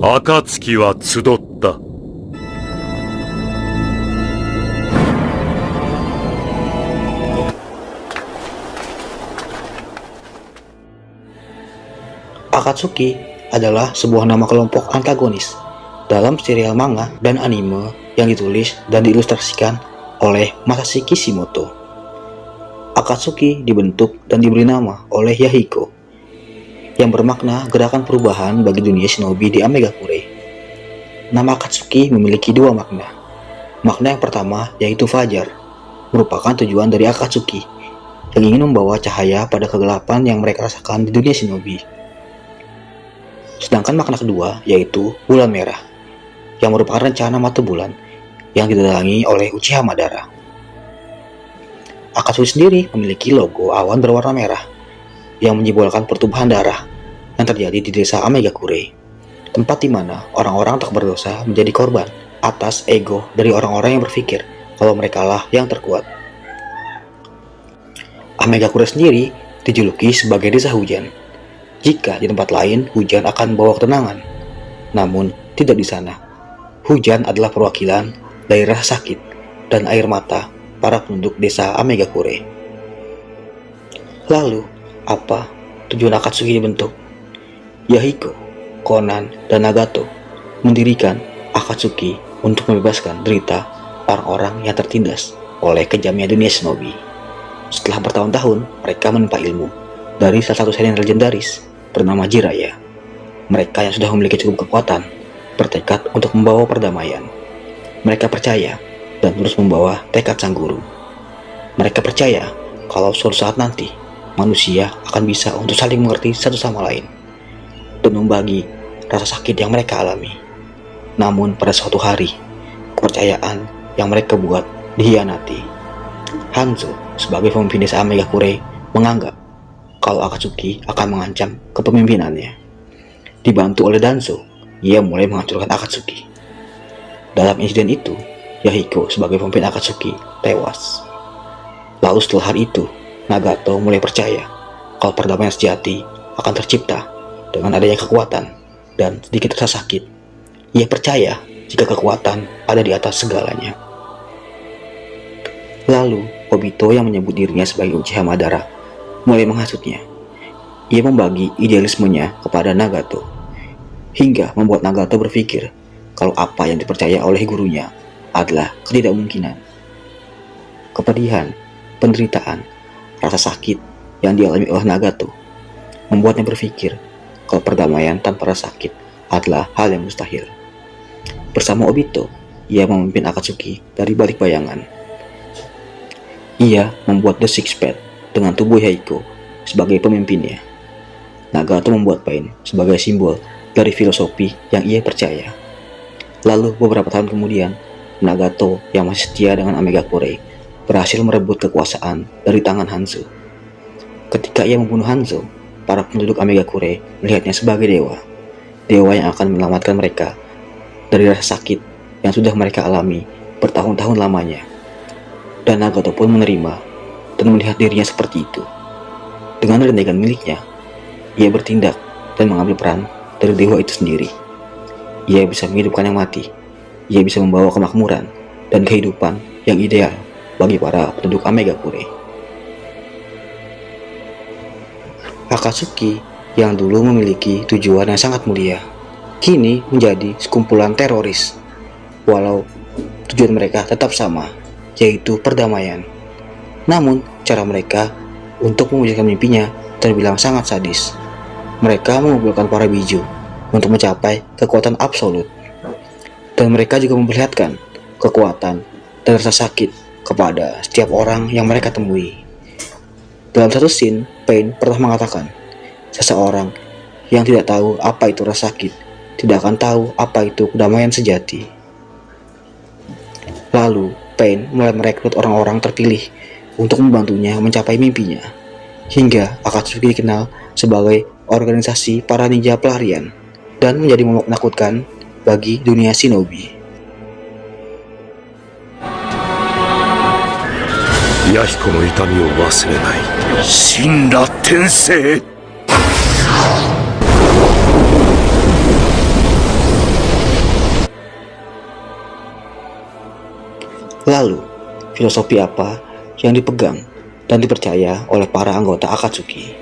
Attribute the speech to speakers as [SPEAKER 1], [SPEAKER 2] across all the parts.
[SPEAKER 1] 暁は集った。
[SPEAKER 2] Akatsuki adalah sebuah nama kelompok antagonis dalam serial manga dan anime yang ditulis dan diilustrasikan oleh Masashi Kishimoto. Akatsuki dibentuk dan diberi nama oleh Yahiko, yang bermakna gerakan perubahan bagi dunia shinobi di Amegakure. Nama Akatsuki memiliki dua makna. Makna yang pertama yaitu fajar, merupakan tujuan dari Akatsuki yang ingin membawa cahaya pada kegelapan yang mereka rasakan di dunia shinobi. Sedangkan makna kedua yaitu bulan merah, yang merupakan rencana mata bulan yang didalangi oleh Uchiha Madara. Akatsuki sendiri memiliki logo awan berwarna merah yang menyimbolkan pertumpahan darah yang terjadi di desa Amegakure, tempat di mana orang-orang tak berdosa menjadi korban atas ego dari orang-orang yang berpikir kalau merekalah yang terkuat. Amegakure sendiri dijuluki sebagai desa hujan. Jika di tempat lain hujan akan membawa ketenangan, namun tidak di sana. Hujan adalah perwakilan dari rasa sakit dan air mata para penduduk desa Amegakure. Lalu, apa tujuan Akatsuki dibentuk? Yahiko, Konan, dan Nagato mendirikan Akatsuki untuk membebaskan derita orang-orang yang tertindas oleh kejamnya dunia shinobi. Setelah bertahun-tahun, mereka menimpa ilmu dari salah satu senin legendaris bernama Jiraiya. Mereka yang sudah memiliki cukup kekuatan bertekad untuk membawa perdamaian. Mereka percaya dan terus membawa tekad sang guru. Mereka percaya kalau suatu saat nanti manusia akan bisa untuk saling mengerti satu sama lain dan membagi rasa sakit yang mereka alami. Namun pada suatu hari, kepercayaan yang mereka buat dihianati. Hanzo sebagai pemimpin desa Amegakure menganggap kalau Akatsuki akan mengancam kepemimpinannya. Dibantu oleh Danzo, ia mulai menghancurkan Akatsuki. Dalam insiden itu, Yahiko sebagai pemimpin Akatsuki tewas. Lalu setelah hari itu, Nagato mulai percaya kalau perdamaian sejati akan tercipta dengan adanya kekuatan dan sedikit rasa sakit. Ia percaya jika kekuatan ada di atas segalanya. Lalu, Obito yang menyebut dirinya sebagai Uchiha Madara mulai menghasutnya. Ia membagi idealismenya kepada Nagato, hingga membuat Nagato berpikir kalau apa yang dipercaya oleh gurunya adalah ketidakmungkinan. Kepedihan, penderitaan, rasa sakit yang dialami oleh Nagato membuatnya berpikir kalau perdamaian tanpa rasa sakit adalah hal yang mustahil. Bersama Obito, ia memimpin Akatsuki dari balik bayangan. Ia membuat The Six Path dengan tubuh Yahiko sebagai pemimpinnya. Nagato membuat Pain sebagai simbol dari filosofi yang ia percaya. Lalu beberapa tahun kemudian, Nagato yang masih setia dengan Amegakure berhasil merebut kekuasaan dari tangan Hanzo. Ketika ia membunuh Hanzo, para penduduk Amegakure melihatnya sebagai dewa. Dewa yang akan menyelamatkan mereka dari rasa sakit yang sudah mereka alami bertahun-tahun lamanya. Dan Nagato pun menerima dan melihat dirinya seperti itu. Dengan rendahan miliknya, ia bertindak dan mengambil peran dari dewa itu sendiri. Ia bisa menghidupkan yang mati. Ia bisa membawa kemakmuran dan kehidupan yang ideal bagi para penduduk Amegakure. Akatsuki yang dulu memiliki tujuan yang sangat mulia, kini menjadi sekumpulan teroris. Walau tujuan mereka tetap sama, yaitu perdamaian. Namun, cara mereka untuk mewujudkan mimpinya terbilang sangat sadis. Mereka mengumpulkan para biju untuk mencapai kekuatan absolut. Dan mereka juga memperlihatkan kekuatan dan rasa sakit kepada setiap orang yang mereka temui. Dalam satu scene, Pain pernah mengatakan, seseorang yang tidak tahu apa itu rasa sakit tidak akan tahu apa itu kedamaian sejati. Lalu, Pain mulai merekrut orang-orang terpilih untuk membantunya mencapai mimpinya, hingga Akatsuki dikenal sebagai organisasi para ninja pelarian dan menjadi momok menakutkan bagi dunia shinobi.
[SPEAKER 1] Yahikoの痛みを忘れない神羅転生。
[SPEAKER 2] Lalu, filosofi apa yang dipegang dan dipercaya oleh para anggota Akatsuki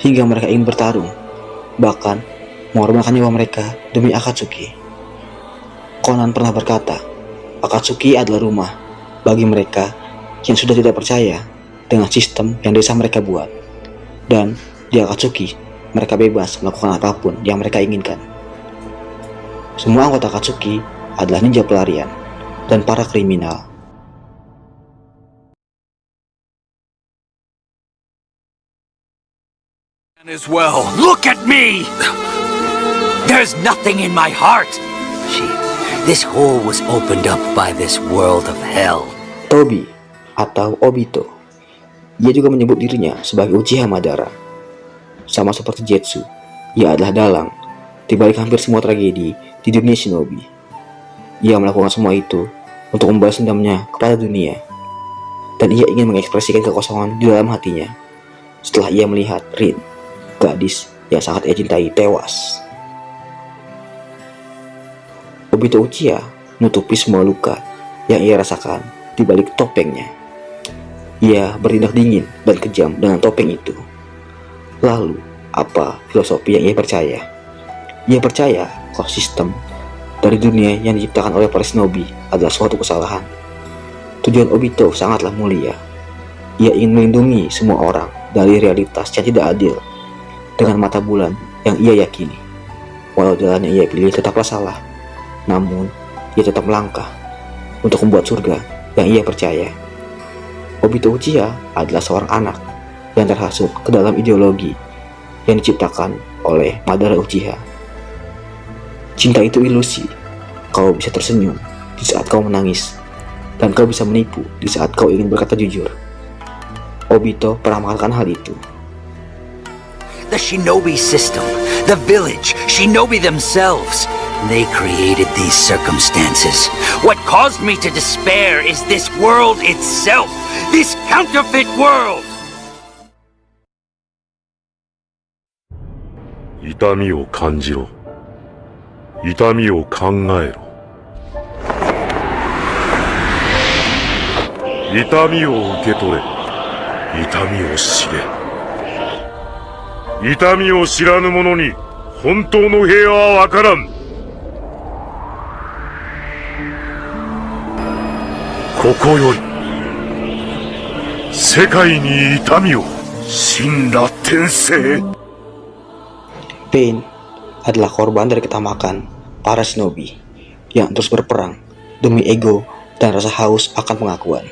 [SPEAKER 2] hingga mereka ingin bertarung, bahkan mengorbankan nyawa mereka demi Akatsuki? Conan pernah berkata, Akatsuki adalah rumah bagi mereka yang sudah tidak percaya dengan sistem yang desa mereka buat. Dan di Akatsuki, mereka bebas melakukan apapun yang mereka inginkan. Semua anggota Akatsuki adalah ninja pelarian dan para kriminal.
[SPEAKER 1] As well. Look at me!
[SPEAKER 3] There's nothing in my heart. This hole was opened up by this world of hell.
[SPEAKER 2] Tobi atau Obito. Ia juga menyebut dirinya sebagai Uchiha Madara. Sama seperti Zetsu, ia adalah dalang di balik hampir semua tragedi di dunia shinobi. Ia melakukan semua itu untuk membalas dendamnya kepada dunia. Dan ia ingin mengekspresikan kekosongan di dalam hatinya setelah ia melihat Rin, gadis yang sangat ia cintai, tewas. Obito Uchiha menutupi semua luka yang ia rasakan di balik topengnya. Ia bertindak dingin dan kejam dengan topeng itu. Lalu, apa filosofi yang ia percaya? Ia percaya kalau sistem dari dunia yang diciptakan oleh para shinobi adalah suatu kesalahan. Tujuan Obito sangatlah mulia. Ia ingin melindungi semua orang dari realitas yang tidak adil dengan mata bulan yang ia yakini. Walau jalan yang ia pilih tetaplah salah, namun ia tetap melangkah untuk membuat surga yang ia percaya. Obito Uchiha adalah seorang anak yang terhasut ke dalam ideologi yang diciptakan oleh Madara Uchiha. Cinta itu ilusi. Kau bisa tersenyum di saat kau menangis, dan kau bisa menipu di saat kau ingin berkata jujur. Obito pernah mengatakan hal itu.
[SPEAKER 3] The shinobi system, the village, shinobi themselves, they created these circumstances. What caused me to despair is this world itself, this counterfeit world.
[SPEAKER 1] 痛みを感じろ。痛みを考えろ。痛みを受け取れ。痛みを知れ。痛みを知らぬ者に本当の平和はわからん。ここより世界に痛みを。神羅転生。
[SPEAKER 2] Pain adalah korban dari ketamakan para shinobi yang terus berperang demi ego dan rasa haus akan pengakuan,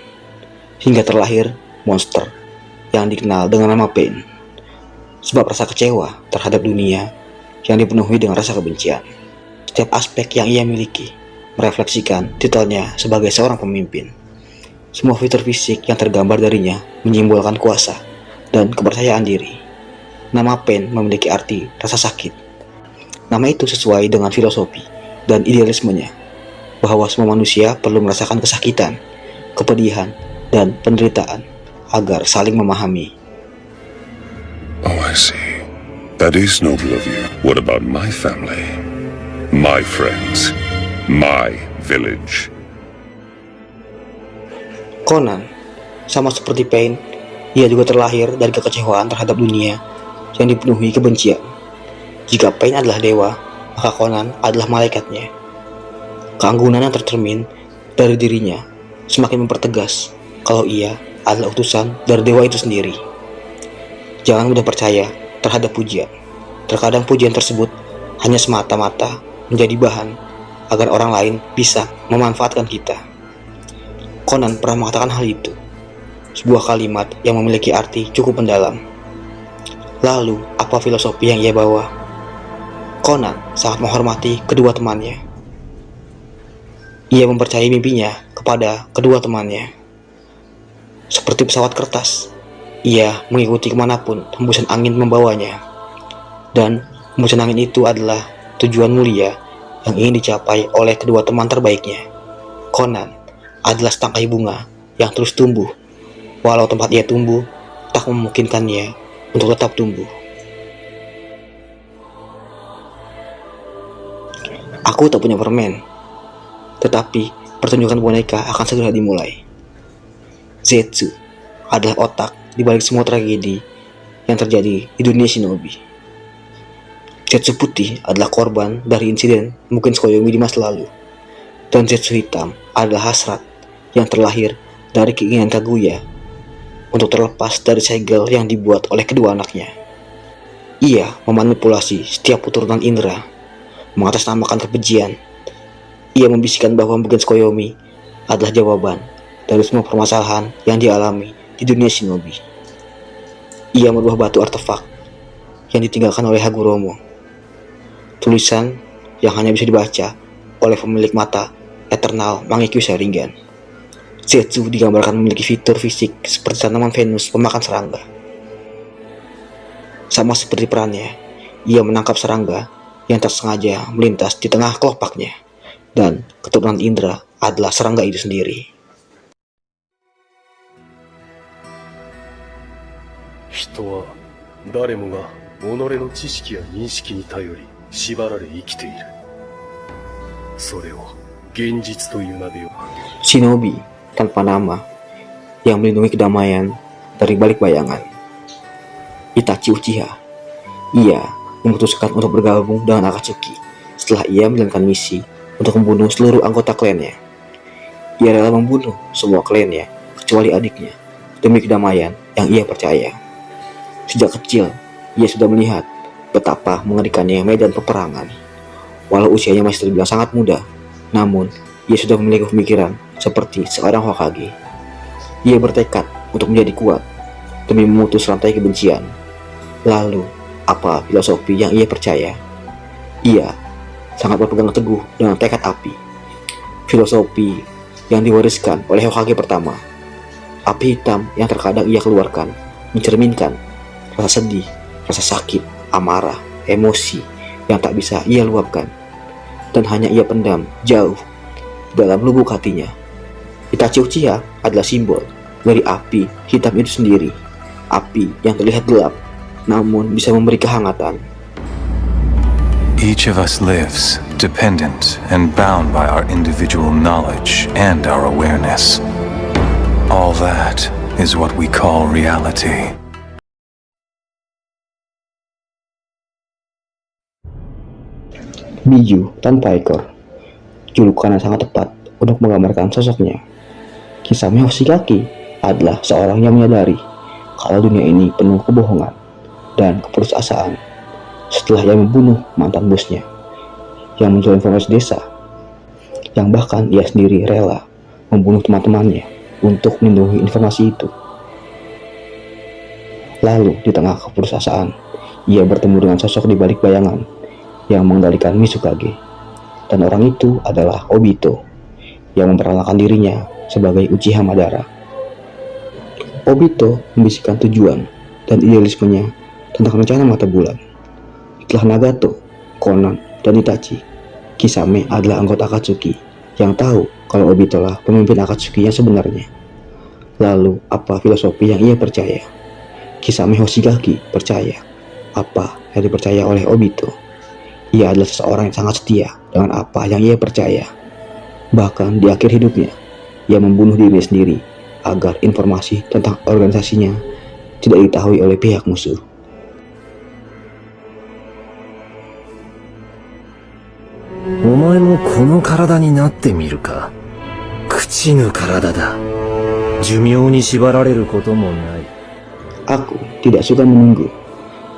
[SPEAKER 2] hingga terlahir monster yang dikenal dengan nama Pain. Sebab rasa kecewa terhadap dunia yang dipenuhi dengan rasa kebencian. Setiap aspek yang ia miliki merefleksikan titelnya sebagai seorang pemimpin. Semua fitur fisik yang tergambar darinya menyimbolkan kuasa dan kepercayaan diri. Nama Pain memiliki arti rasa sakit. Nama itu sesuai dengan filosofi dan idealismenya, bahwa semua manusia perlu merasakan kesakitan, kepedihan, dan penderitaan agar saling memahami.
[SPEAKER 4] Oh, I see. That is noble of you. What about my family? My friends? My village?
[SPEAKER 2] Conan, sama seperti Pain, ia juga terlahir dari kekecewaan terhadap dunia yang dipenuhi kebencian. Jika Pain adalah dewa, maka Conan adalah malaikatnya. Keanggunan yang tercermin dari dirinya semakin mempertegas kalau ia adalah utusan dari dewa itu sendiri. Jangan mudah percaya terhadap pujian. Terkadang pujian tersebut hanya semata-mata menjadi bahan agar orang lain bisa memanfaatkan kita. Conan pernah mengatakan hal itu, sebuah kalimat yang memiliki arti cukup mendalam. Lalu, apa filosofi yang ia bawa? Conan sangat menghormati kedua temannya. Ia mempercayai mimpinya kepada kedua temannya. Seperti pesawat kertas, ia mengikuti kemanapun hembusan angin membawanya. Dan hembusan angin itu adalah tujuan mulia yang ingin dicapai oleh kedua teman terbaiknya. Conan adalah setangkai bunga yang terus tumbuh, walau tempat ia tumbuh tak memungkinkannya untuk tetap tumbuh. Aku tak punya permen, tetapi pertunjukan boneka akan segera dimulai. Zetsu adalah otak di balik semua tragedi yang terjadi di dunia shinobi. Zetsu putih adalah korban dari insiden mungkin Tsukuyomi di masa lalu. Dan Zetsu hitam adalah hasrat yang terlahir dari keinginan Kaguya untuk terlepas dari segel yang dibuat oleh kedua anaknya. Ia memanipulasi setiap keturunan indera, mengatasnamakan kebencian. Ia membisikkan bahwa Mugen Tsukuyomi adalah jawaban dari semua permasalahan yang dialami di dunia shinobi. Ia merubah batu artefak yang ditinggalkan oleh Hagoromo. Tulisan yang hanya bisa dibaca oleh pemilik mata Eternal Mangekyo Sharingan. Zetsu digambarkan memiliki fitur fisik seperti tanaman Venus pemakan serangga. Sama seperti perannya, ia menangkap serangga yang tak sengaja melintas di tengah kelopaknya. Dan keturunan Indra adalah serangga itu sendiri.
[SPEAKER 1] 人は誰もが己の知識や認識に頼り縛られ生きている。それを現実という名で呼ぶ。
[SPEAKER 2] Shinobi tanpa nama yang melindungi kedamaian dari balik bayangan. Itachi Uchiha. Ia memutuskan untuk bergabung dengan Akatsuki setelah ia menjalankan misi untuk membunuh seluruh anggota klannya. Ia rela membunuh semua klannya kecuali adiknya demi kedamaian yang ia percaya. Sejak kecil, ia sudah melihat betapa mengerikannya medan peperangan. Walau usianya masih terbilang sangat muda, namun ia sudah memiliki pemikiran seperti seorang Hokage. Ia bertekad untuk menjadi kuat demi memutus rantai kebencian. Lalu, apa filosofi yang ia percaya? Ia sangat berpegang teguh dengan tekad api. Filosofi yang diwariskan oleh Hokage pertama. Api hitam yang terkadang ia keluarkan mencerminkan rasa sedih, rasa sakit, amarah, emosi yang tak bisa ia luapkan dan hanya ia pendam jauh dalam lubuk hatinya. Itachi Uchiha adalah simbol dari api hitam itu sendiri. Api yang terlihat gelap namun bisa memberi kehangatan.
[SPEAKER 5] Each of us lives dependent and bound by our individual knowledge and our awareness. All that is what we call reality.
[SPEAKER 2] Biju tanpa ekor, julukan yang sangat tepat untuk menggambarkan sosoknya. Kisame Hoshigaki adalah seorang yang menyadari kalau dunia ini penuh kebohongan dan keputusasaan. Setelah ia membunuh mantan bosnya yang menjual informasi desa, yang bahkan ia sendiri rela membunuh teman-temannya untuk melindungi informasi itu. Lalu di tengah keputusasaan, ia bertemu dengan sosok di balik bayangan yang mengendalikan Mizukage, dan orang itu adalah Obito yang memperkenalkan dirinya sebagai Uchiha Madara. Obito membisikkan tujuan dan idealismenya tentang rencana mata bulan. Setelah Nagato, Konan, dan Itachi, Kisame adalah anggota Akatsuki yang tahu kalau Obito lah pemimpin Akatsuki yang sebenarnya. Lalu apa filosofi yang ia percaya? Kisame Hoshigaki percaya apa yang dipercaya oleh Obito. Ia adalah seseorang yang sangat setia dengan apa yang ia percaya. Bahkan di akhir hidupnya, ia membunuh dirinya sendiri agar informasi tentang organisasinya tidak diketahui oleh pihak musuh.
[SPEAKER 6] Omae mo kono karada ni natte miru ka? Kuchinu karada da. Jumyou ni shibarareru koto mo nai.
[SPEAKER 2] Aku tidak suka menunggu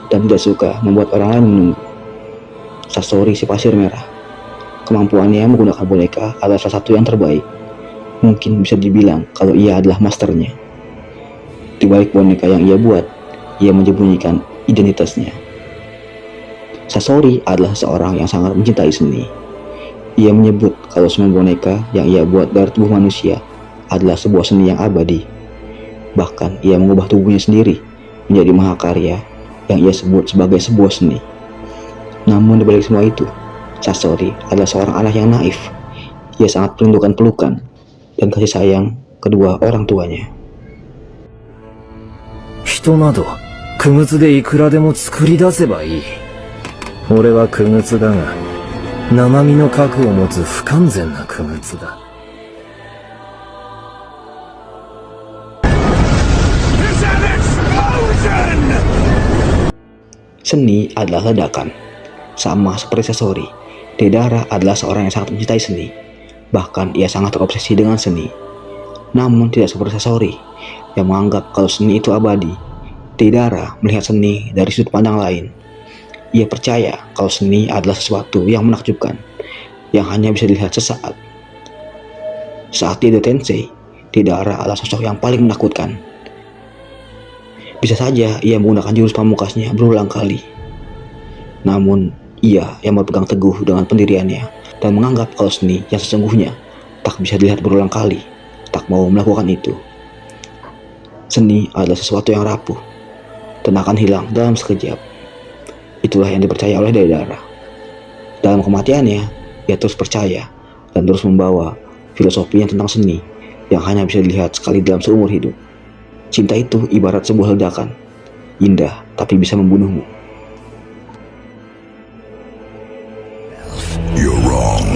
[SPEAKER 2] dan tidak suka membuat orang lain menunggu. Sasori si pasir merah. Kemampuannya menggunakan boneka adalah salah satu yang terbaik. Mungkin bisa dibilang kalau ia adalah masternya. Di balik boneka yang ia buat, ia menyembunyikan identitasnya. Sasori adalah seorang yang sangat mencintai seni. Ia menyebut kalau semua boneka yang ia buat dari tubuh manusia adalah sebuah seni yang abadi. Bahkan ia mengubah tubuhnya sendiri menjadi mahakarya yang ia sebut sebagai sebuah seni. Namun dibalik semua itu, Sasori adalah seorang anak yang naif. Ia sangat merindukan pelukan dan kasih sayang kedua orang tuanya.
[SPEAKER 6] 人など、傀儡でいくらでも作り出せばいい。俺は傀儡だが、生身の核を持つ不完全な傀儡だ。
[SPEAKER 2] seni adalah ledakan. Sama seperti Sasori, Deidara adalah seorang yang sangat mencintai seni. Bahkan ia sangat terobsesi dengan seni. Namun tidak seperti Sasori yang menganggap kalau seni itu abadi. Deidara melihat seni dari sudut pandang lain. Ia percaya kalau seni adalah sesuatu yang menakjubkan, yang hanya bisa dilihat sesaat. Saat di Edo Tensei, Deidara adalah sosok yang paling menakutkan. Bisa saja ia menggunakan jurus pamungkasnya berulang kali. Namun, ia yang berpegang teguh dengan pendiriannya dan menganggap kalau seni yang sesungguhnya tak bisa dilihat berulang kali, tak mau melakukan itu. Seni adalah sesuatu yang rapuh dan akan hilang dalam sekejap. Itulah yang dipercaya oleh Deidara. Dalam kematiannya, ia terus percaya dan terus membawa filosofinya tentang seni yang hanya bisa dilihat sekali dalam seumur hidup. Cinta itu ibarat sebuah ledakan, indah tapi bisa membunuhmu.
[SPEAKER 4] You're wrong.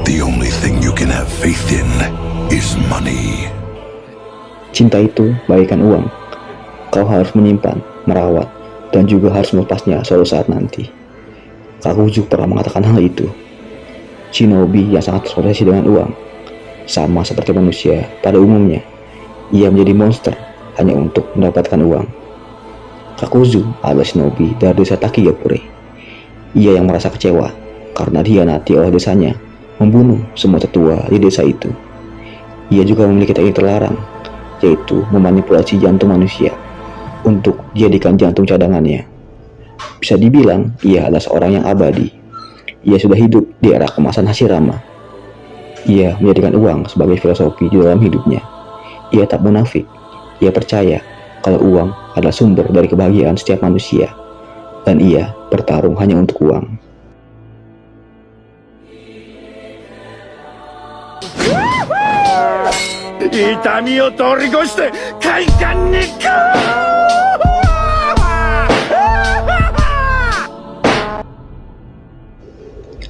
[SPEAKER 4] The only thing you can have faith in is money.
[SPEAKER 2] Cinta itu bagaikan uang. Kau harus menyimpan, merawat, dan juga harus melepasnya suatu saat nanti. Kakuzu pernah mengatakan hal itu. Shinobi yang sangat terobsesi dengan uang, sama seperti manusia pada umumnya, ia menjadi monster hanya untuk mendapatkan uang. Kakuzu adalah shinobi dari desa Takigakure. Ia yang merasa kecewa karena dihianati oleh desanya, membunuh semua tetua di desa itu. Ia juga memiliki teknik terlarang, yaitu memanipulasi jantung manusia untuk dijadikan jantung cadangannya. Bisa dibilang ia adalah seorang yang abadi. Ia sudah hidup di era kemasan Hashirama. Ia menjadikan uang sebagai filosofi di dalam hidupnya. Ia tak munafik. Ia percaya kalau uang adalah sumber dari kebahagiaan setiap manusia, dan ia bertarung hanya untuk uang.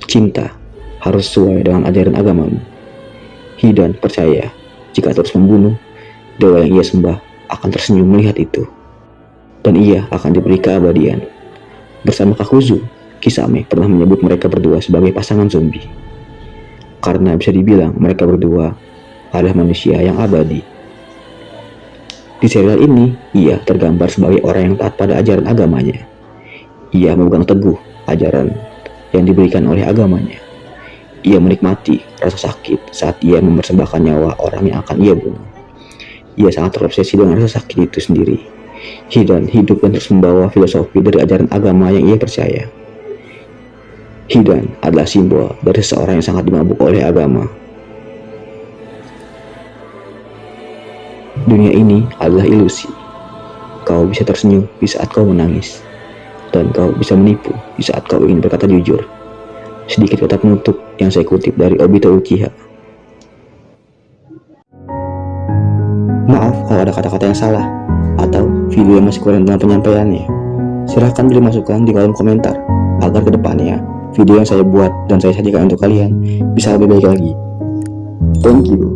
[SPEAKER 2] Cinta harus sesuai dengan ajaran agamamu. Hidan percaya jika terus membunuh, dewa yang ia sembah akan tersenyum melihat itu, dan ia akan diberi keabadian. Bersama Kakuzu, Kisame pernah menyebut mereka berdua sebagai pasangan zombie, karena bisa dibilang mereka berdua adalah manusia yang abadi. Di serial ini, ia tergambar sebagai orang yang taat pada ajaran agamanya. Ia memegang teguh ajaran yang diberikan oleh agamanya. Ia menikmati rasa sakit saat ia mempersembahkan nyawa orang yang akan ia bunuh. Ia sangat terobsesi dengan rasa sakit itu sendiri. Hidan hidup dan terus membawa filosofi dari ajaran agama yang ia percaya. Hidan adalah simbol dari seseorang yang sangat dimabuk oleh agama. Dunia ini adalah ilusi. Kau bisa tersenyum di saat kau menangis, dan kau bisa menipu di saat kau ingin berkata jujur. Sedikit kata penutup yang saya kutip dari Obito Uchiha. Maaf kalau ada kata-kata yang salah atau video yang masih kurang dengan penyampaiannya. Silahkan beri masukan di kolom komentar agar kedepannya video yang saya buat dan saya sajikan untuk kalian bisa lebih baik lagi. Thank you.